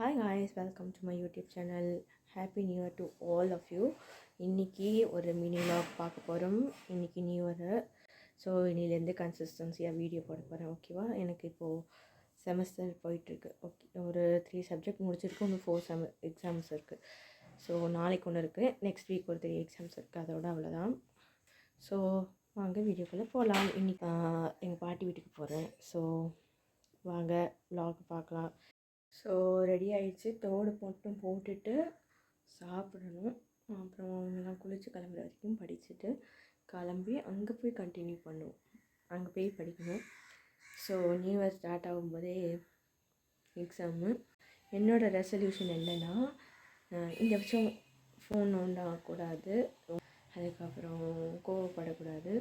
Hi guys, welcome to my YouTube channel. Happy New Year to all of you. இன்னைக்கு ஒரு mini vlog பார்க்க போகிறோம். இன்னைக்கு new year. So இன்னிலேருந்து கன்சிஸ்டன்சியாக video போட போகிறேன். ஓகேவா? எனக்கு இப்போது செமஸ்டர் போயிட்டுருக்கு. ஓகே, ஒரு 3 சப்ஜெக்ட் முடிச்சிருக்கு, இன்னும் 4 எக்ஸாம்ஸ் இருக்குது. ஸோ நாளைக்கு ஒன்று இருக்குது, நெக்ஸ்ட் வீக் ஒரு 3 எக்ஸாம்ஸ் இருக்குது. அதோட அவ்வளோதான். ஸோ வாங்க வீடியோக்குள்ளே போகலாம். இன்றைக்கி எங்கள் பாட்டி வீட்டுக்கு போகிறேன். ஸோ வாங்க vlog பார்க்கலாம். ஸோ ரெடி ஆகிடுச்சு. தோடு மட்டும் போட்டுட்டு சாப்பிடணும். அப்புறம் அவங்கெல்லாம் குளித்து கிளம்புற வரைக்கும் படிச்சுட்டு கிளம்பி அங்கே போய் கண்டினியூ பண்ணுவோம். அங்கே போய் படிக்கணும். ஸோ நியூ இயர் ஸ்டார்ட் ஆகும்போதே எக்ஸாமு. என்னோடய ரெசல்யூஷன் என்னென்னா, இந்த வருஷம் ஃபோன் நோண்டக்கூடாது, அதுக்கப்புறம் கோவப்படக்கூடாது,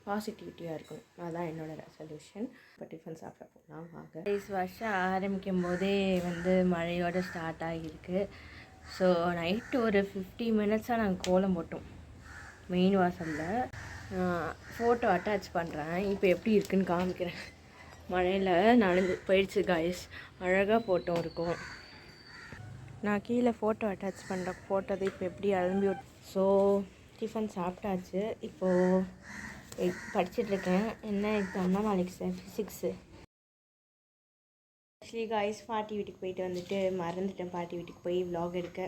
பாசிட்டிவிட்டியாக இருக்கணும். அதுதான் என்னோடய ரெசல்யூஷன். இப்போ டிஃபன் சாப்பிட போகலாம் வாங்க. வருஷம் ஆரம்பிக்கும் போதே மழையோடு ஸ்டார்ட் ஆகியிருக்கு. ஸோ நைட்டு ஒரு 50 மினிட்ஸாக நாங்கள் கோலம் போட்டோம் மெயின் வாசலில். ஃபோட்டோ அட்டாச் பண்ணுறேன், இப்போ எப்படி இருக்குதுன்னு காமிக்கிறேன். மழையில் நனைஞ்சு போயிடுச்சு காய்ஸ். அழகாக ஃபோட்டோ இருக்கும். நான் கீழே ஃபோட்டோ அட்டாச் பண்ணுற போட்டது இப்போ எப்படி அலம்பி. ஸோ டிஃபன் சாப்பிட்டாச்சு. இப்போது படிச்சிட்ருக்கேன். என்ன எக்ஸாம்னா நாளைக்கு ஃபிசிக்ஸு. ஆக்சுவலி காய்ஸ், பாட்டி வீட்டுக்கு போயிட்டு வந்துட்டு மறந்துட்டேன் பாட்டி வீட்டுக்கு போய் vlog எடுக்க.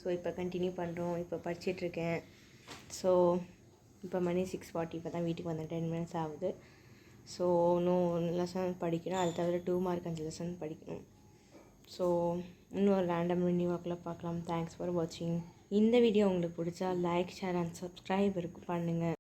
ஸோ இப்போ கண்டினியூ பண்ணுறோம். இப்போ படிச்சிட்ருக்கேன். ஸோ இப்போ மணி 6:40. இப்போ தான் வீட்டுக்கு வந்தேன். 10 மினிட்ஸ் ஆகுது. ஸோ இன்னும் லெசன் படிக்கணும். அது தவிர 2 மார்க் 5 லெசன் படிக்கணும். ஸோ இன்னும் ஒரு ரேண்டம் மினி வாக்கில் பார்க்கலாம். தேங்க்ஸ் ஃபார் வாட்சிங். இந்த வீடியோ உங்களுக்கு பிடிச்சா லைக், ஷேர் அண்ட் சப்ஸ்கிரைப் பண்ணுங்கள்.